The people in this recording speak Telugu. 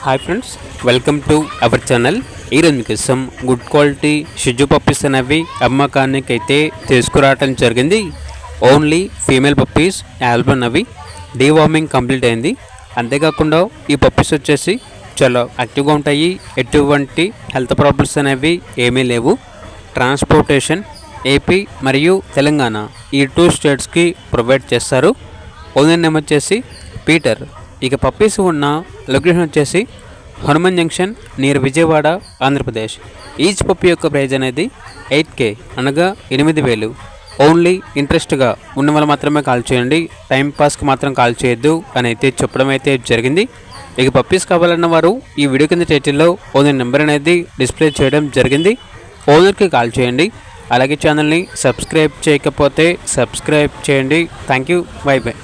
Hi friends, welcome to our channel. ఈరోజు మీకోసం గుడ్ క్వాలిటీ షిజు పప్పీస్ అనేవి అమ్మకానికి అయితే తీసుకురావడం జరిగింది. ఓన్లీ ఫీమేల్ పప్పీస్ ఆల్బన్ అవి డీవార్మింగ్ కంప్లీట్ అయింది. అంతేకాకుండా ఈ పప్పీస్ వచ్చేసి చాలా యాక్టివ్గా ఉంటాయి. ఎటువంటి హెల్త్ ప్రాబ్లమ్స్ అనేవి ఏమీ లేవు. ట్రాన్స్పోర్టేషన్ ఏపీ మరియు తెలంగాణ ఈ 2 స్టేట్స్కి ప్రొవైడ్ చేస్తారు. ఓనర్ నేమ్ వచ్చేసి పీటర్. ఇక పప్పీస్ ఉన్న లొకేషన్ వచ్చేసి Hanuman junction near Vijayawada, Andhra Pradesh. Each puppy యొక్క ప్రైజ్ అనేది 8K అనగా 8,000. ఓన్లీ ఇంట్రెస్ట్గా ఉన్న వాళ్ళు మాత్రమే కాల్ చేయండి, టైంపాస్కి మాత్రం కాల్ చేయొద్దు అని అయితే చెప్పడం అయితే జరిగింది. ఇక పప్పీస్ కావాలన్న వారు ఈ వీడియో కింద టైటిల్లో ఓనర్ నెంబర్ అనేది డిస్ప్లే చేయడం జరిగింది. ఓనర్కి కాల్ చేయండి. అలాగే ఛానల్ని సబ్స్క్రైబ్ చేయకపోతే సబ్స్క్రైబ్ చేయండి. Thank you. By by.